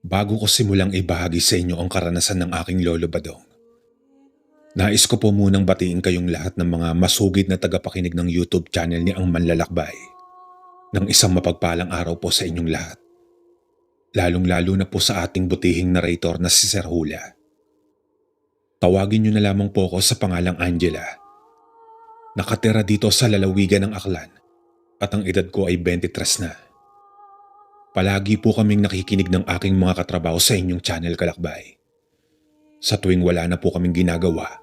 Bago ko simulang ibahagi sa inyo ang karanasan ng aking lolo Badong, nais ko po munang batiin kayong lahat ng mga masugid na tagapakinig ng YouTube channel ni Ang Manlalakbay ng isang mapagpalang araw po sa inyong lahat. Lalong-lalo na po sa ating butihing narrator na si Sir Hula. Tawagin niyo na lamang po ako sa pangalang Angela. Nakatira dito sa lalawigan ng Aklan at ang edad ko ay 23 na. Palagi po kaming nakikinig ng aking mga katrabaho sa inyong channel Kalakbay. Sa tuwing wala na po kaming ginagawa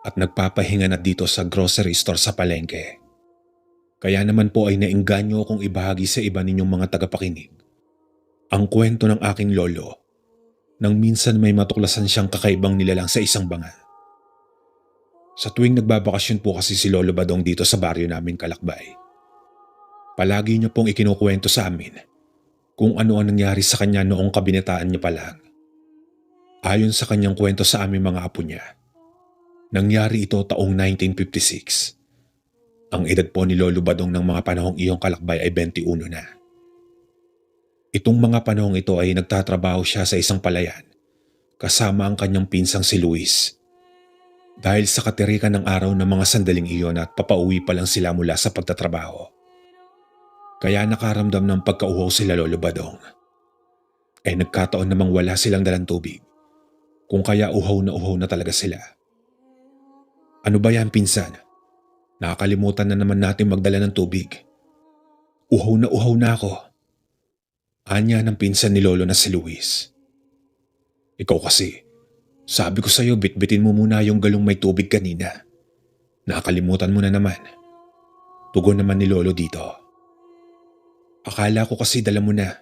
at nagpapahinga na dito sa grocery store sa palengke. Kaya naman po ay naengganyo akong ibahagi sa iba ninyong mga tagapakinig ang kwento ng aking lolo nang minsan may matuklasan siyang kakaibang nilalang sa isang banga. Sa tuwing nagbabakasyon po kasi si Lolo Badong dito sa baryo namin Kalakbay, palagi niya pong ikinukwento sa amin kung ano ang nangyari sa kanya noong kabinetaan niya pa lang. Ayon sa kanyang kwento sa aming mga apo niya, nangyari ito taong 1956. Ang edad po ni Lolo Badong ng mga panahong iyong Kalakbay ay 21 na. Itong mga panahong ito ay nagtatrabaho siya sa isang palayan kasama ang kanyang pinsang si Luis. Dahil sa katirikan ng araw ng mga sandaling iyon at papauwi pa lang sila mula sa pagtatrabaho. Kaya nakaramdam ng pagkauhaw sila Lolo Badong. Nagkataon namang wala silang dalang tubig, kung kaya uhaw na talaga sila. Ano ba yan pinsan? Nakakalimutan na naman natin magdala ng tubig. Uhaw na ako. Anya ng pinsan ni Lolo na si Luis. Ikaw kasi, sabi ko sa'yo bitbitin mo muna yung galong may tubig kanina. Nakakalimutan mo na naman. Tugon naman ni Lolo dito. Akala ko kasi dala mo na.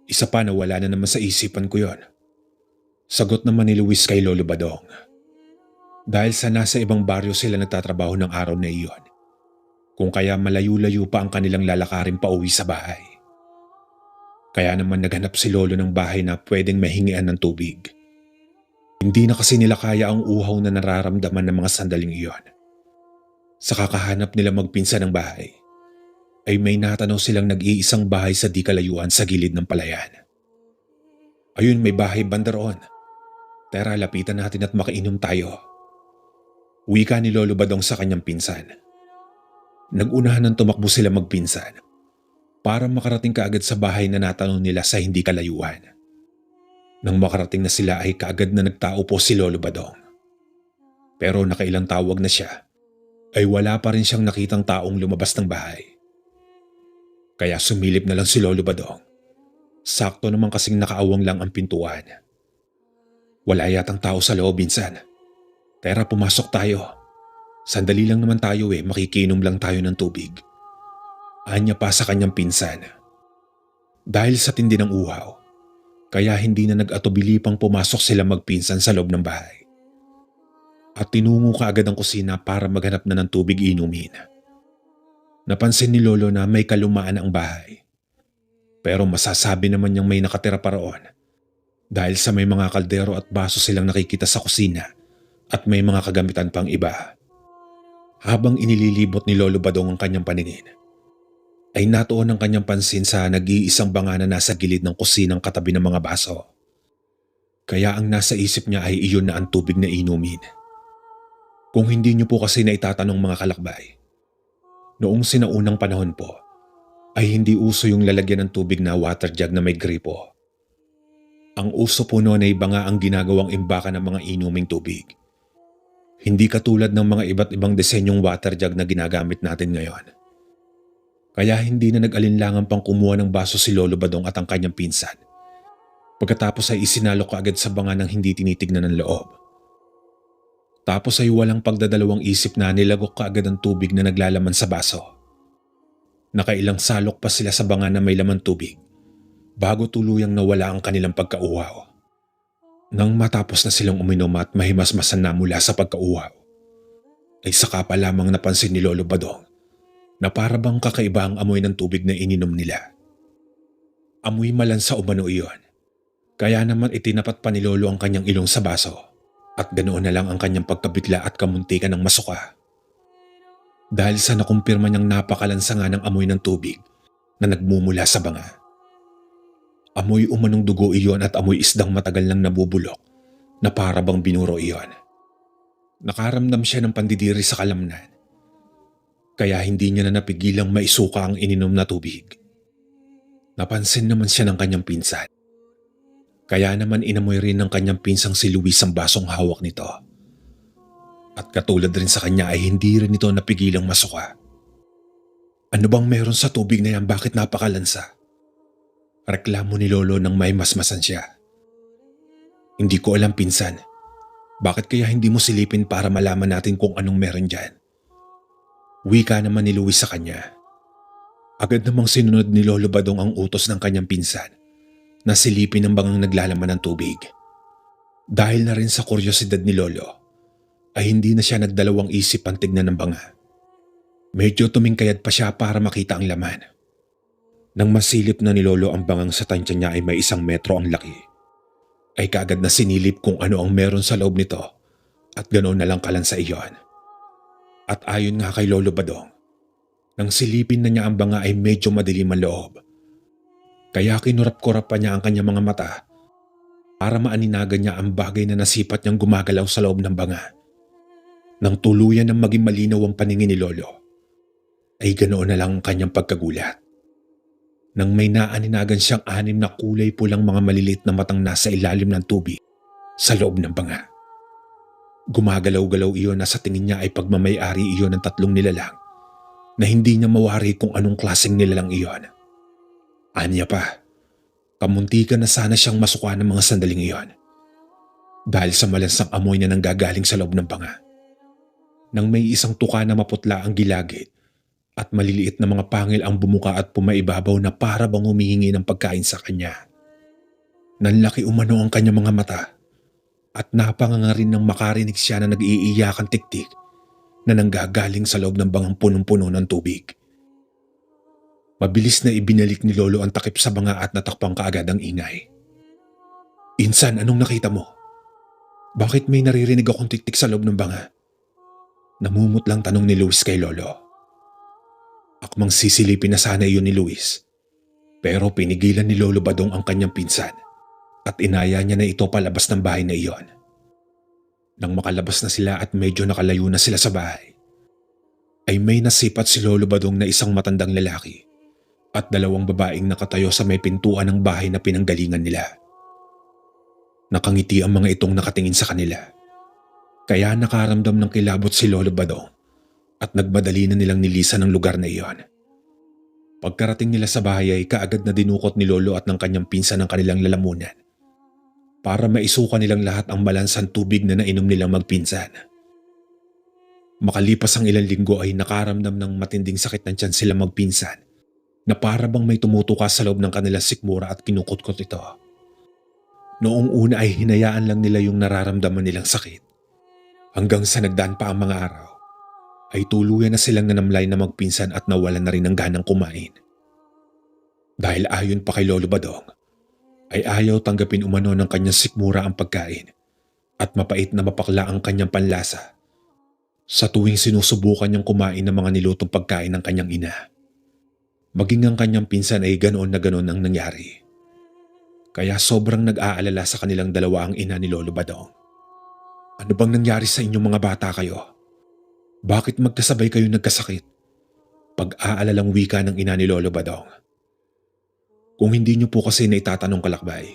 Isa pa na wala na naman sa isipan ko yon. Sagot naman ni Luis kay Lolo Badong. Dahil sa nasa ibang baryo sila nagtatrabaho ng araw na iyon, kung kaya malayo-layo pa ang kanilang lalakarin pa uwi sa bahay. Kaya naman naghanap si Lolo ng bahay na pwedeng mahingian ng tubig. Hindi na kasi nila kaya ang uhaw na nararamdaman ng mga sandaling iyon. Sa kakahanap nila magpinsa ng bahay, ay may natanaw silang nag-iisang bahay sa di kalayuan sa gilid ng palayan. Ayun, may bahay banda roon. Tara, lapitan natin at makainom tayo. Wika ni Lolo Badong sa kanyang pinsan. Nag-unahan ng tumakbo sila magpinsan para makarating kaagad sa bahay na natanaw nila sa hindi kalayuan. Nang makarating na sila ay kaagad na nagtao po si Lolo Badong. Pero nakailang tawag na siya, ay wala pa rin siyang nakitang taong lumabas ng bahay. Kaya sumilip na lang si Lolo Badong. Sakto naman kasing nakaawang lang ang pintuan. Wala yatang tao sa loob, minsan. Tara, pumasok tayo. Sandali lang naman tayo makikinom lang tayo ng tubig. Anya pa sa kanyang pinsan. Dahil sa tindi ng uhaw, kaya hindi na nag-atubili pang pumasok sila magpinsan sa loob ng bahay. At tinungo kaagad ang kusina para maghanap na ng tubig inumin. Napansin ni Lolo na may kalumaan ang bahay. Pero masasabi naman niyang may nakatira pa roon dahil sa may mga kaldero at baso silang nakikita sa kusina at may mga kagamitan pang iba. Habang inililibot ni Lolo Badong ang kanyang paningin, ay natuon ang kanyang pansin sa nag-iisang banga na nasa gilid ng kusinang katabi ng mga baso. Kaya ang nasa isip niya ay iyon na ang tubig na inumin. Kung hindi niyo po kasi na itatanong mga kalakbay, noong sinaunang panahon po, ay hindi uso yung lalagyan ng tubig na water jug na may gripo. Ang uso po noon ay banga ang ginagawang imbakan ng mga inuming tubig. Hindi katulad ng mga iba't ibang disenyong water jug na ginagamit natin ngayon. Kaya hindi na nag-alinlangan pang kumuha ng baso si Lolo Badong at ang kanyang pinsan. Pagkatapos ay isinalok kaagad sa banga ng hindi tinitignan ng loob. Tapos ay walang pagdadalawang isip na nilagok kaagad ang tubig na naglalaman sa baso. Nakailang salok pa sila sa banga na may laman tubig bago tuluyang nawala ang kanilang pagkauhaw. Nang matapos na silang uminom at mahimasmasan na mula sa pagkauhaw, ay saka pa lamang napansin ni Lolo Badong na para bang kakaiba ang amoy ng tubig na ininom nila. Amoy malansa umano iyon, kaya naman itinapat pa ni Lolo ang kanyang ilong sa baso at ganoon na lang ang kanyang pagkabigla at kamuntikan ng masuka. Dahil sa nakumpirma niyang napakalansa nga ng amoy ng tubig na nagmumula sa banga. Amoy umanong dugo iyon at amoy isdang matagal nang nabubulok na para bang binuro iyon. Nakaramdam siya ng pandidiri sa kalamnan, kaya hindi niya na napigilang maisuka ang ininom na tubig. Napansin naman siya ng kanyang pinsan. Kaya naman inamoy rin ng kanyang pinsang si Luis ang basong hawak nito. At katulad rin sa kanya ay hindi rin ito napigilang masuka. Ano bang meron sa tubig na yan, bakit napakalansa? Reklamo ni Lolo nang may masmasan siya. Hindi ko alam, pinsan. Bakit kaya hindi mo silipin para malaman natin kung anong meron dyan? Wika naman ni Luis sa kanya. Agad namang sinunod ni Lolo Badong ang utos ng kanyang pinsan na silipin ang bangang naglalaman ng tubig. Dahil na rin sa kuryosidad ni Lolo, ay hindi na siya nagdalawang isip ang tignan ng banga. Medyo tumingkayad pa siya para makita ang laman. Nang masilip na ni Lolo ang bangang sa tansya niya ay may 1 metro ang laki, ay kaagad na sinilip kung ano ang meron sa loob nito at ganoon na lang kalansa iyon. At ayon nga kay Lolo Badong, nang silipin na niya ang banga ay medyo madilim ang loob. Kaya kinurap-kurap pa niya ang kanyang mga mata para maaninagan niya ang bagay na nasipat niyang gumagalaw sa loob ng banga. Nang tuluyan ng maging malinaw ang paningin ni Lolo, ay ganoon na lang ang kanyang pagkagulat. Nang may naaninagan siyang 6 na kulay pulang mga maliliit na matang nasa ilalim ng tubig sa loob ng banga. Gumagalaw-galaw iyon na sa tingin niya ay pagmamay-ari iyon ng 3 nilalang na hindi niya mawari kung anong klaseng nilalang iyon. Anya pa, kamuntikan na sana siyang masuka ng mga sandaling iyon dahil sa malansang amoy na nanggagaling sa loob ng banga. Nang may isang tuka na maputla ang gilagid at maliliit na mga pangil ang bumuka at pumaibabaw na para bang humihingi ng pagkain sa kanya. Nanlaki umano ang kanyang mga mata at napanganga rin nang makarinig siya na nag-iiyakang tiktik na nanggagaling sa loob ng bangang punong-puno ng tubig. Mabilis na ibinalik ni Lolo ang takip sa banga at natakpang kaagad ang ingay. "Insan, anong nakita mo? Bakit may naririnig akong tiktik sa loob ng banga?" Namumutlang tanong ni Luis kay Lolo. Akmang sisilipin na sana iyon ni Luis, pero pinigilan ni Lolo Badong ang kanyang pinsan at inaya niya na ito palabas ng bahay na iyon. Nang makalabas na sila at medyo nakalayo na sila sa bahay, ay may nasipat si Lolo Badong na isang matandang lalaki at 2 babaeng nakatayo sa may pintuan ng bahay na pinanggalingan nila. Nakangiti ang mga itong nakatingin sa kanila, kaya nakaramdam ng kilabot si Lolo Badong at nagmadali na nilang nilisan ang lugar na iyon. Pagkarating nila sa bahay ay kaagad na dinukot ni Lolo at ng kanyang pinsan ang kanilang lalamunan para maisuka nilang lahat ang malansang tubig na nainom nilang magpinsan. Makalipas ang ilang linggo ay nakaramdam ng matinding sakit ng tiyan sila magpinsan na para bang may tumutuka sa loob ng kanilang sikmura at kinukutkot ito. Noong una ay hinayaan lang nila yung nararamdaman nilang sakit hanggang sa nagdaan pa ang mga araw ay tuluyan na silang nanamlay na magpinsan at nawalan na rin ng ganang kumain. Dahil ayon pa kay Lolo Badong, ay ayaw tanggapin umano ng kanyang sikmura ang pagkain at mapait na mapakla ang kanyang panlasa sa tuwing sinusubukan niyang kumain ng mga nilutong pagkain ng kanyang ina. Maging ang kanyang pinsan ay ganoon na ganoon ang nangyari. Kaya sobrang nag-aalala sa kanilang dalawa ang ina ni Lolo Badong. "Ano bang nangyari sa inyong mga bata kayo? Bakit magkasabay kayo nagkasakit?" Pag-aalalang wika ng ina ni Lolo Badong. Kung hindi niyo po kasi naitatanong, kalakbay,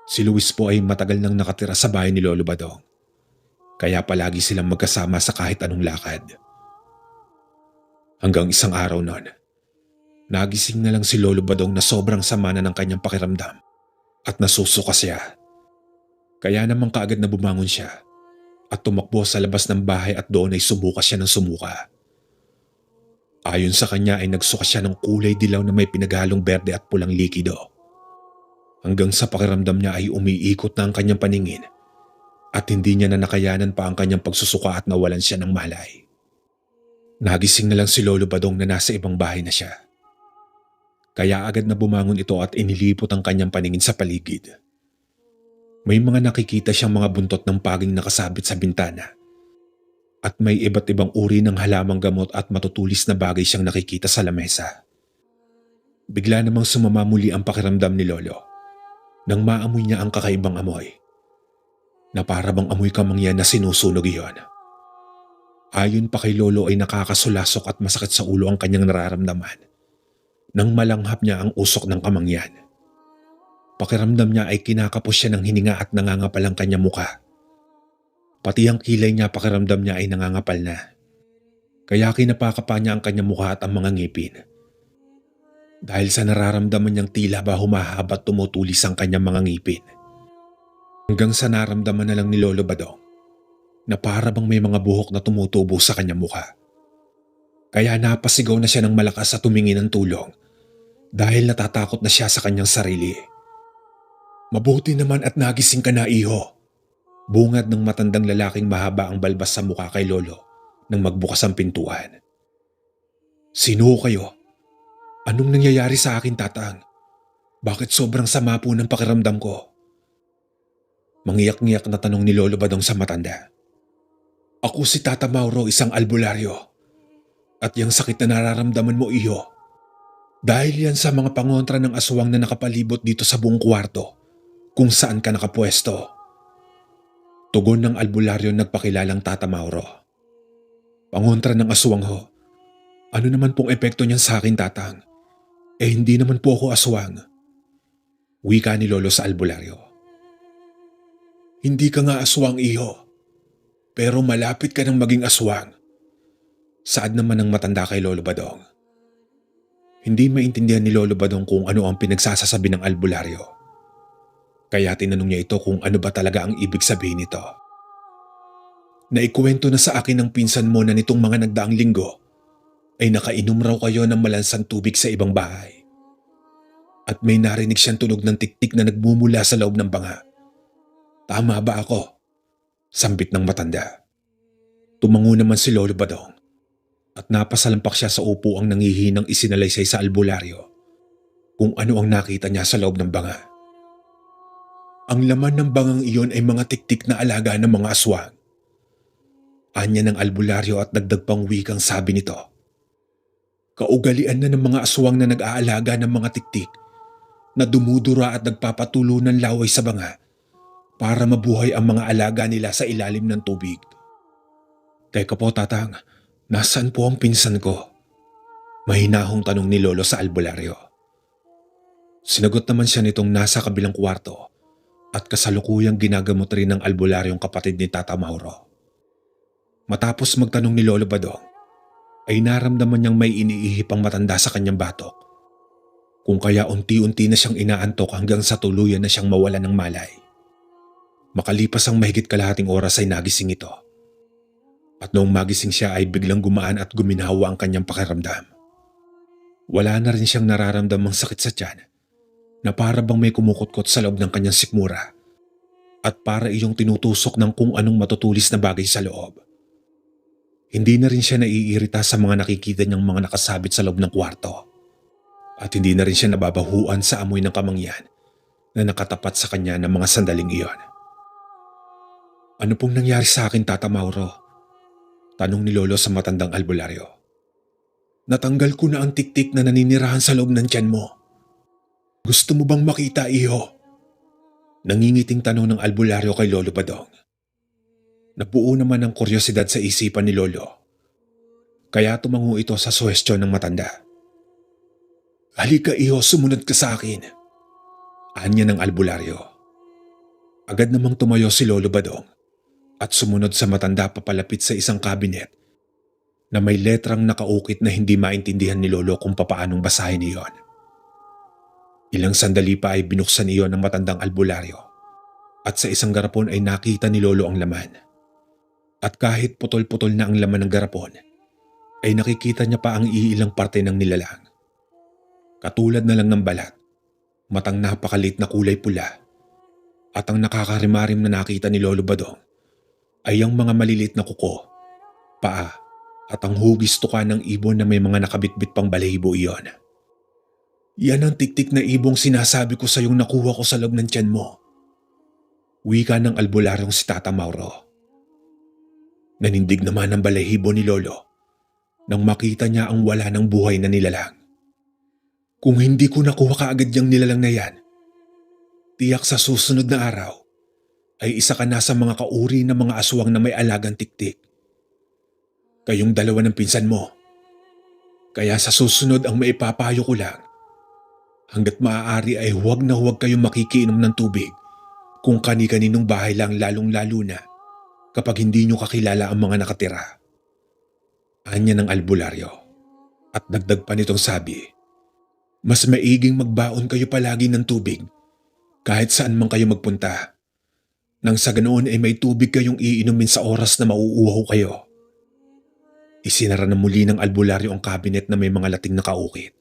si Luis po ay matagal nang nakatira sa bahay ni Lolo Badong. Kaya palagi silang magkasama sa kahit anong lakad. Hanggang isang araw noon, nagising na lang si Lolo Badong na sobrang sama na ng kanyang pakiramdam at nasusuka siya. Kaya naman kaagad na bumangon siya at tumakbo sa labas ng bahay at doon ay sumuka siya ng sumuka. Ayon sa kanya ay nagsuka siya ng kulay dilaw na may pinaghalong berde at pulang likido. Hanggang sa pakiramdam niya ay umiikot na ang kanyang paningin at hindi niya na nakayanan pa ang kanyang pagsusuka at nawalan siya ng malay. Nagising na lang si Lolo Badong na nasa ibang bahay na siya. Kaya agad na bumangon ito at inilipot ang kanyang paningin sa paligid. May mga nakikita siyang mga buntot ng paging nakasabit sa bintana at may iba't ibang uri ng halamang gamot at matutulis na bagay siyang nakikita sa lamesa. Bigla namang sumama muli ang pakiramdam ni Lolo nang maamoy niya ang kakaibang amoy na para bang amoy kamangyan na sinusunog iyon. Ayon pa kay Lolo ay nakakasulasok at masakit sa ulo ang kanyang nararamdaman nang malanghap niya ang usok ng kamangyan. Pakiramdam niya ay kinakapos siya ng hininga at nangangapal ang kanyang muka. Pati ang kilay niya pakiramdam niya ay nangangapal na. Kaya kinapakapa niya ang kanyang mukha at ang mga ngipin. Dahil sa nararamdaman niyang tila ba humahaba at tumutulis ang kanyang mga ngipin. Hanggang sa naramdaman na lang ni Lolo Badong na para bang may mga buhok na tumutubo sa kanyang mukha. Kaya napasigaw na siya ng malakas at tumingi ng tulong dahil natatakot na siya sa kanyang sarili. Mabuti naman at nagising ka na, iho. Bungad ng matandang lalaking mahaba ang balbas sa mukha kay Lolo nang magbukas ang pintuan. Sino kayo? Anong nangyayari sa akin, tatang? Bakit sobrang sama po ng pakiramdam ko? Mangiyak-ngiyak na tanong ni Lolo Badong sa matanda. Ako si Tata Mauro, isang albularyo. At yung sakit na nararamdaman mo, iho, dahil yan sa mga pangontra ng aswang na nakapalibot dito sa buong kwarto kung saan ka nakapwesto. Tugon ng albularyo nagpakilalang Tata Mauro. Pangontra ng aswang ho. Ano naman pong epekto niyan sa akin, tatang? Hindi naman po ako aswang. Wika ni Lolo sa albularyo. Hindi ka nga aswang, iho. Pero malapit ka nang maging aswang. Saad naman ng matanda kay Lolo Badong. Hindi maintindihan ni Lolo Badong kung ano ang pinagsasasabi ng albularyo. Kaya tinanong niya ito kung ano ba talaga ang ibig sabihin nito. Naikwento na sa akin ng pinsan mo na nitong mga nagdaang linggo ay nakainom raw kayo ng malansang tubig sa ibang bahay. At may narinig siyang tunog ng tiktik na nagmumula sa loob ng banga. Tama ba ako? Sambit ng matanda. Tumango naman si Lolo Badong at napasalampak siya sa upuang nangihinang isinalaysay sa albularyo kung ano ang nakita niya sa loob ng banga. Ang laman ng bangang iyon ay mga tiktik na alaga ng mga aswang. Anya ng albularyo at dagdag pang wikang sabi nito. Kaugalian na ng mga aswang na nag-aalaga ng mga tiktik na dumudura at nagpapatulo ng laway sa banga para mabuhay ang mga alaga nila sa ilalim ng tubig. Teka po, tatang, nasaan po ang pinsan ko? Mahinahong tanong ni Lolo sa albularyo. Sinagot naman siya nitong nasa kabilang kwarto at kasalukuyang ginagamot rin ng albularyong kapatid ni Tata Mauro. Matapos magtanong ni Lolo Badong, ay naramdaman niyang may iniihip ang matanda sa kanyang batok. Kung kaya unti-unti na siyang inaantok hanggang sa tuluyan na siyang mawalan ng malay. Makalipas ang mahigit kalahating oras ay nagising ito. At noong magising siya ay biglang gumaan at guminhawa ang kanyang pakiramdam. Wala na rin siyang nararamdamang sakit sa tiyan na para bang may kumukutkot sa loob ng kanyang sikmura at para iyong tinutusok ng kung anong matutulis na bagay sa loob. Hindi na rin siya naiirita sa mga nakikita niyang mga nakasabit sa loob ng kwarto. At hindi na rin siya nababahuan sa amoy ng kamangyan na nakatapat sa kanya ng mga sandaling iyon. Ano pong nangyari sa akin, Tata Mauro? Tanong ni Lolo sa matandang albularyo. Natanggal ko na ang tiktik na naninirahan sa loob ng tiyan mo. Gusto mo bang makita, iho? Nangingiting tanong ng albularyo kay Lolo Badong. Nabuo naman ang kuryosidad sa isipan ni Lolo. Kaya tumango ito sa suhestyon ng matanda. Halika, iho, sumunod ka sa akin. Anya ng albularyo. Agad namang tumayo si Lolo Badong at sumunod sa matanda papalapit sa isang kabinet na may letrang nakaukit na hindi maintindihan ni Lolo kung papaanong basahin iyon. Ilang sandali pa ay binuksan iyon ng matandang albularyo at sa isang garapon ay nakita ni Lolo ang laman. At kahit putol-putol na ang laman ng garapon, ay nakikita niya pa ang iilang parte ng nilalang. Katulad na lang ng balat, matang napakalit na kulay pula, at ang nakakarimarim na nakita ni Lolo Badong ay ang mga malilit na kuko, paa, at ang hugis tuka ng ibon na may mga nakabitbit pang balahibo iyon. Yan ang tiktik na ibong sinasabi ko sa iyong nakuha ko sa loob ng tiyan mo. Wika ng albularyong si Tata Mauro. Nanindig naman ang balahibo ni Lolo nang makita niya ang wala ng buhay na nilalang. Kung hindi ko nakuha kaagad yung nilalang na yan, tiyak sa susunod na araw ay isa ka na sa mga kauri ng mga aswang na may alagang tiktik. Kayong dalawa ng pinsan mo. Kaya sa susunod ang maipapayo ko lang, hanggat maaari ay huwag na huwag kayong makikiinom ng tubig kung kani-kaninong bahay lang, lalong-lalo na kapag hindi nyo kakilala ang mga nakatira. Anya ng albularyo. At dagdag pa nitong sabi, mas maiging magbaon kayo palagi ng tubig kahit saan man kayo magpunta. Nang sa ganoon ay may tubig kayong iinumin sa oras na mauuhaw kayo. Isinara na muli ng albularyo ang kabinet na may mga lating nakaukit.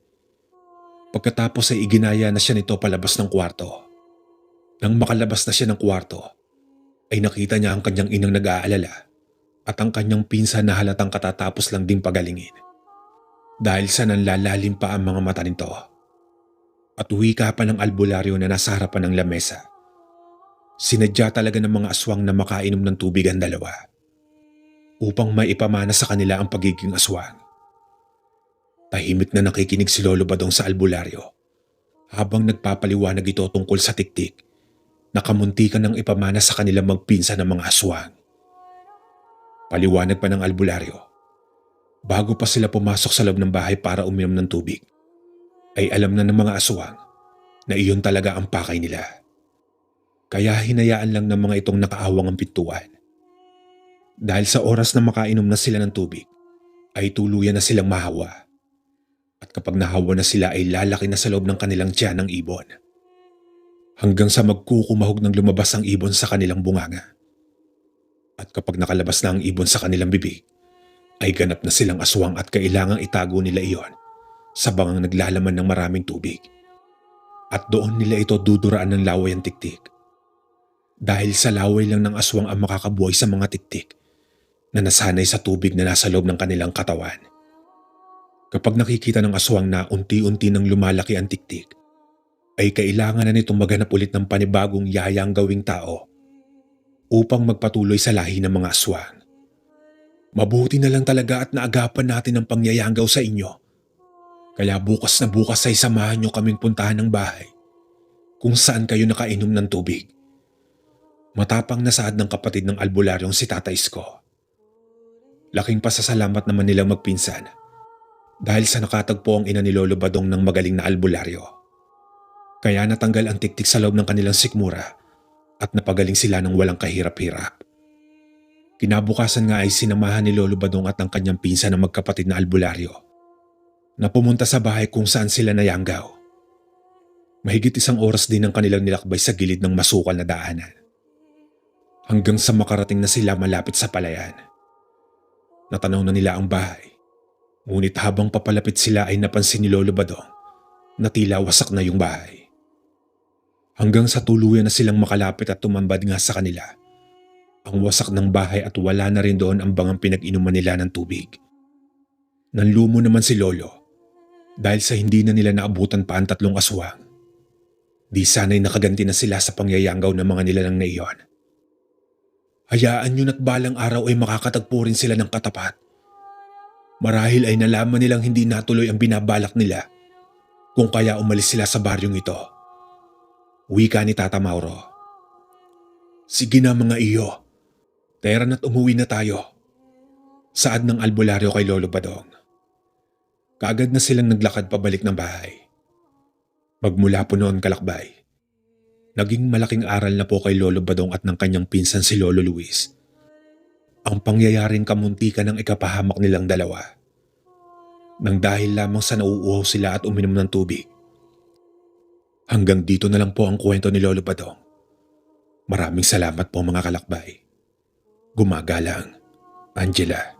Pagkatapos ay iginaya na siya nito palabas ng kwarto. Nang makalabas na siya ng kwarto, ay nakita niya ang kanyang inang nag-aalala at ang kanyang pinsan na halatang katatapos lang ding pagalingin. Dahil sa nanlalalim pa ang mga mata nito. At wika pa ng albularyo na nasa harapan ng lamesa. Sinadya talaga ng mga aswang na makainom ng tubig ang dalawa upang maipamana sa kanila ang pagiging aswang. Tahimik na nakikinig si Lolo Badong sa albularyo habang nagpapaliwanag ito tungkol sa tiktik na kamuntikan ng ipamana sa kanila magpinsan ng mga aswang. Paliwanag pa ng albularyo, bago pa sila pumasok sa loob ng bahay para uminom ng tubig, ay alam na ng mga aswang na iyon talaga ang pakay nila. Kaya hinayaan lang ng mga itong nakaawang ang pintuan. Dahil sa oras na makainom na sila ng tubig, ay tuluyan na silang mahawa. At kapag nahawa na sila ay lalaki na sa loob ng kanilang tiyan ng ibon. Hanggang sa magkukumahog ng lumabas ang ibon sa kanilang bunganga. At kapag nakalabas na ang ibon sa kanilang bibig, ay ganap na silang aswang at kailangang itago nila iyon sa bangang naglalaman ng maraming tubig. At doon nila ito duduraan ng laway ang tiktik. Dahil sa laway lang ng aswang ang makakabuhay sa mga tiktik na nasanay sa tubig na nasa loob ng kanilang katawan. Kapag nakikita ng aswang na unti-unti nang lumalaki ang tiktik, ay kailangan na nitong maghanap ulit ng panibagong yayang gawing tao upang magpatuloy sa lahi ng mga aswang. Mabuti na lang talaga at naagapan natin ang pangyayanggaw sa inyo. Kaya bukas na bukas ay samahan nyo kaming puntahan ng bahay kung saan kayo nakainom ng tubig. Matapang na saad ng kapatid ng albularyong si Tatay Isko. Laking pasasalamat naman nilang magpinsan dahil sa nakatagpo ang ina ni Lolo Badong ng magaling na albularyo. Kaya natanggal ang tiktik sa loob ng kanilang sikmura at napagaling sila ng walang kahirap-hirap. Kinabukasan nga ay sinamahan ni Lolo Badong at ang kanyang pinsan na magkapatid na albularyo na pumunta sa bahay kung saan sila nayanggaw. Mahigit 1 oras din ang kanilang nilakbay sa gilid ng masukal na daanan. Hanggang sa makarating na sila malapit sa palayan. Natanaw na nila ang bahay. Ngunit habang papalapit sila ay napansin ni Lolo Badong na tila wasak na yung bahay. Hanggang sa tuluyan na silang makalapit at tumambad nga sa kanila ang wasak ng bahay at wala na rin doon ang bangang pinag-inuman nila ng tubig. Nanlumo naman si Lolo dahil sa hindi na nila naabutan pa ang 3 aswang. Di sana'y nakaganti na sila sa pangyayanggaw ng mga nilalang na iyon. Hayaan nyo na't balang araw ay makakatagpo rin sila ng katapat. Marahil ay nalaman nilang hindi natuloy ang binabalak nila kung kaya umalis sila sa baryong ito. Wika ni Tata Mauro. Sige na mga iyo, tara na't umuwi na tayo. Saad ng albularyo kay Lolo Badong. Kaagad na silang naglakad pabalik ng bahay. Magmula po noon kalakbay, naging malaking aral na po kay Lolo Badong at ng kanyang pinsan si Lolo Luis ang pangyayaring kamuntikan ng ikapahamak nilang dalawa. Nang dahil lamang sa nauuhaw sila at uminom ng tubig. Hanggang dito na lang po ang kwento ni Lolo Badong. Maraming salamat po mga kalakbay. Gumagalang, Angela.